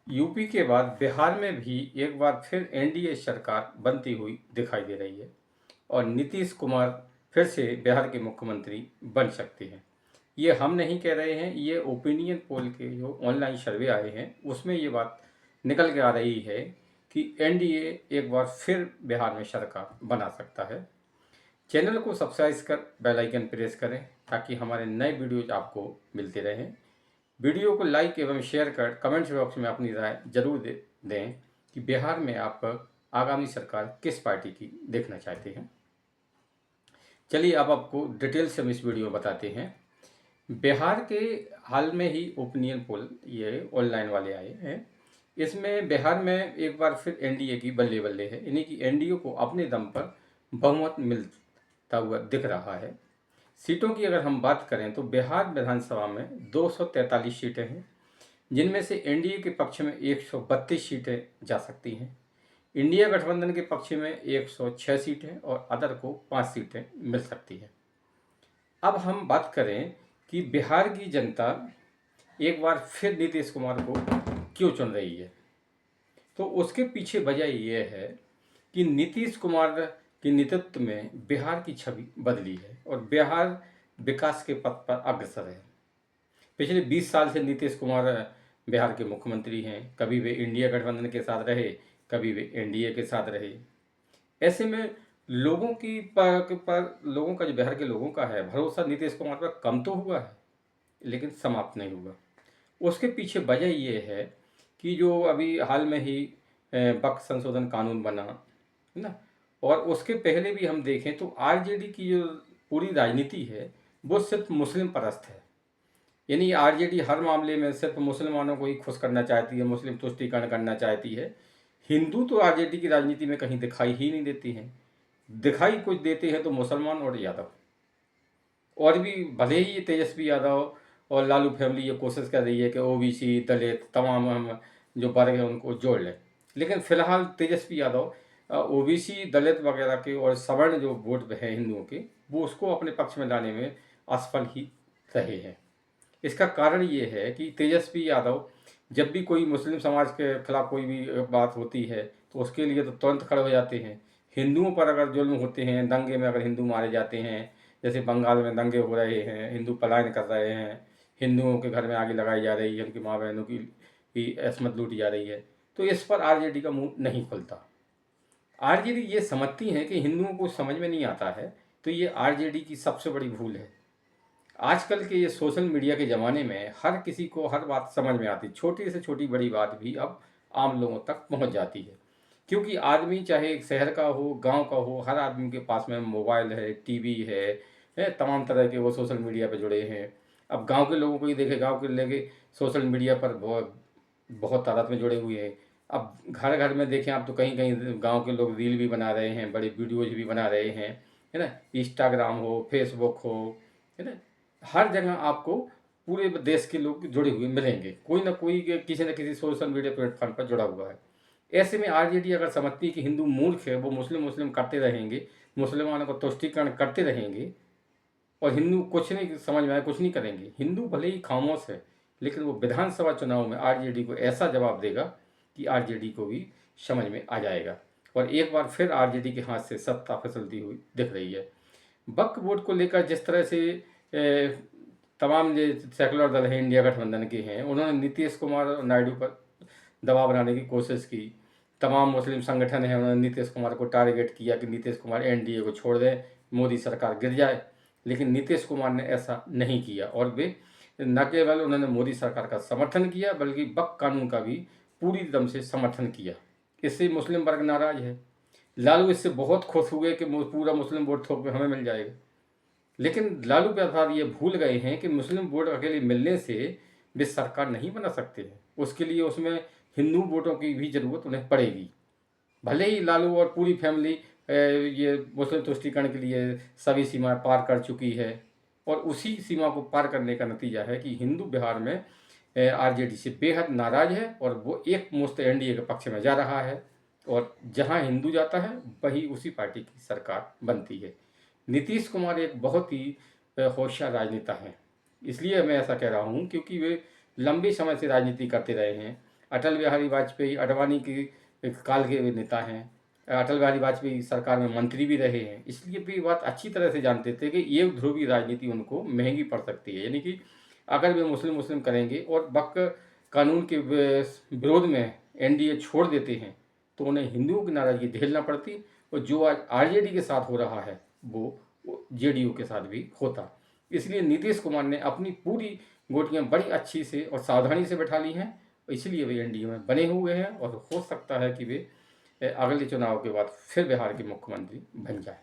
UP के बाद बिहार में भी एक बार फिर एनडीए सरकार बनती हुई दिखाई दे रही है और नीतीश कुमार फिर से बिहार के मुख्यमंत्री बन सकते हैं। ये हम नहीं कह रहे हैं, ये ओपिनियन पोल के जो ऑनलाइन सर्वे आए हैं उसमें ये बात निकल के आ रही है कि एनडीए एक बार फिर बिहार में सरकार बना सकता है। चैनल को सब्सक्राइब कर बेल आइकन प्रेस करें ताकि हमारे नए वीडियोज आपको मिलते रहें। वीडियो को लाइक एवं शेयर कर कमेंट्स बॉक्स में अपनी राय जरूर दें कि बिहार में आप आगामी सरकार किस पार्टी की देखना चाहते हैं। चलिए अब आपको डिटेल से हम इस वीडियो में बताते हैं। बिहार के हाल में ही ओपिनियन पोल ये ऑनलाइन वाले आए हैं। इसमें बिहार में एक बार फिर एनडीए की बल्ले बल्ले है, यानी कि एनडीए को अपने दम पर बहुमत मिलता हुआ दिख रहा है। सीटों की अगर हम बात करें तो बिहार विधानसभा में 243 सीटें हैं, जिनमें से एनडीए के पक्ष में 132 सीटें जा सकती हैं। इंडिया गठबंधन के पक्ष में 106 सीटें और अदर को 5 सीटें मिल सकती हैं। अब हम बात करें कि बिहार की जनता एक बार फिर नीतीश कुमार को क्यों चुन रही है, तो उसके पीछे वजह यह है कि नीतीश कुमार के नेतृत्व में बिहार की छवि बदली है और बिहार विकास के पथ पर अग्रसर है। पिछले 20 साल से नीतीश कुमार बिहार के मुख्यमंत्री हैं। कभी वे इंडिया गठबंधन के साथ रहे, कभी वे एनडीए के साथ रहे। ऐसे में लोगों की पर लोगों का, जो बिहार के लोगों का है, भरोसा नीतीश कुमार पर कम तो हुआ है लेकिन समाप्त नहीं हुआ। उसके पीछे वजह ये है कि जो अभी हाल में ही वक्फ संशोधन कानून बना है ना, और उसके पहले भी हम देखें तो आरजेडी की जो पूरी राजनीति है वो सिर्फ मुस्लिम परस्त है। यानी आरजेडी हर मामले में सिर्फ मुसलमानों को ही खुश करना चाहती है, मुस्लिम तुष्टीकरण करना चाहती है। हिंदू तो आरजेडी की राजनीति में कहीं दिखाई ही नहीं देती हैं। दिखाई कुछ देते हैं तो मुसलमान और यादव, और भी भले ही तेजस्वी यादव और लालू फैमिली ये कोशिश कर रही है कि ओबीसी, दलित, तमाम हम जो वर्ग हैं उनको जोड़ लें, लेकिन फिलहाल तेजस्वी यादव ओबीसी, दलित वगैरह के और सवर्ण जो वोट हैं हिंदुओं के, वो उसको अपने पक्ष में लाने में असफल ही रहे हैं। इसका कारण ये है कि तेजस्वी यादव जब भी कोई मुस्लिम समाज के खिलाफ कोई भी बात होती है तो उसके लिए तो तुरंत खड़े हो जाते हैं। हिंदुओं पर अगर जुल्म होते हैं, दंगे में अगर हिंदू मारे जाते हैं, जैसे बंगाल में दंगे हो रहे हैं, हिंदू पलायन कर रहे हैं, हिंदुओं के घर में आग लगाई जा रही है, उनकी माँ बहनों की असमत लूटी जा रही है, तो इस पर आरजेडी का मुंह नहीं खुलता। आरजेडी ये समझती हैं कि हिंदुओं को समझ में नहीं आता है, तो ये आरजेडी की सबसे बड़ी भूल है। आजकल के ये सोशल मीडिया के ज़माने में हर किसी को हर बात समझ में आती, छोटी से छोटी बड़ी बात भी अब आम लोगों तक पहुंच जाती है। क्योंकि आदमी चाहे एक शहर का हो, गांव का हो, हर आदमी के पास में मोबाइल है, टीवी है, तमाम तरह के वो सोशल मीडिया पर जुड़े हैं। अब गांव के लोगों को ही देखे, गांव के लेके सोशल मीडिया पर बहुत बहुत तादाद में जुड़े हुए हैं। अब घर घर में देखें आप तो कहीं कहीं गांव के लोग रील भी बना रहे हैं, बड़े वीडियोज भी बना रहे हैं, है ना। इंस्टाग्राम हो, फेसबुक हो, है ना, हर जगह आपको पूरे देश के लोग जुड़े हुए मिलेंगे, कोई ना कोई किसी न किसी सोशल मीडिया प्लेटफॉर्म पर जुड़ा हुआ है। ऐसे में आरजेडी अगर समझती है कि हिंदू मूर्ख है, वो मुस्लिम मुस्लिम करते रहेंगे, मुसलमानों को तुष्टीकरण करते रहेंगे और हिंदू कुछ नहीं समझ में आए, कुछ नहीं करेंगे, हिंदू भले ही खामोश है लेकिन वो विधानसभा चुनाव में आरजेडी को ऐसा जवाब देगा कि आरजेडी को भी समझ में आ जाएगा और एक बार फिर आरजेडी के हाथ से सत्ता फिसलती हुई दिख रही है। वक्फ बोर्ड को लेकर जिस तरह से तमाम जो सेकुलर दल हैं इंडिया गठबंधन के हैं, उन्होंने नीतीश कुमार और नायडू पर दबाव बनाने की कोशिश की। तमाम मुस्लिम संगठन हैं, उन्होंने नीतीश कुमार को टारगेट किया कि नीतीश कुमार एनडीए को छोड़ दें, मोदी सरकार गिर जाए, लेकिन नीतीश कुमार ने ऐसा नहीं किया और वे न केवल उन्होंने मोदी सरकार का समर्थन किया बल्कि वक्फ कानून का भी पूरी दम से समर्थन किया। इससे मुस्लिम वर्ग नाराज है। लालू इससे बहुत खुश हुए कि पूरा मुस्लिम वोट थोक में हमें मिल जाएगा, लेकिन लालू प्रसाद ये भूल गए हैं कि मुस्लिम वोट अकेले मिलने से वे सरकार नहीं बना सकते हैं। उसके लिए उसमें हिंदू वोटों की भी ज़रूरत उन्हें पड़ेगी। भले ही लालू और पूरी फैमिली ये मुस्लिम तुष्टीकरण के लिए सभी सीमाएं पार कर चुकी है और उसी सीमा को पार करने का नतीजा है कि हिंदू बिहार में आरजेडी से बेहद नाराज है और वो एक मुश्त एनडीए के पक्ष में जा रहा है और जहां हिंदू जाता है वही उसी पार्टी की सरकार बनती है। नीतीश कुमार एक बहुत ही होशियार राजनेता हैं, इसलिए मैं ऐसा कह रहा हूँ क्योंकि वे लंबे समय से राजनीति करते रहे हैं। अटल बिहारी वाजपेयी अडवाणी के काल के वे नेता हैं। अटल बिहारी वाजपेयी सरकार में मंत्री भी रहे हैं, इसलिए भी बात अच्छी तरह से जानते थे कि एक ध्रुवीय राजनीति उनको महंगी पड़ सकती है। यानी कि अगर वे मुस्लिम मुस्लिम करेंगे और वक्त कानून के विरोध में एनडीए छोड़ देते हैं तो उन्हें हिंदुओं की नाराजगी झेलना पड़ती, और जो आज आरजेडी के साथ हो रहा है वो जेडीयू के साथ भी होता। इसलिए नीतीश कुमार ने अपनी पूरी गोटियां बड़ी अच्छी से और सावधानी से बैठा ली हैं, इसलिए वे एनडीए में बने हुए हैं और हो सकता है कि वे अगले चुनाव के बाद फिर बिहार के मुख्यमंत्री बन जाए।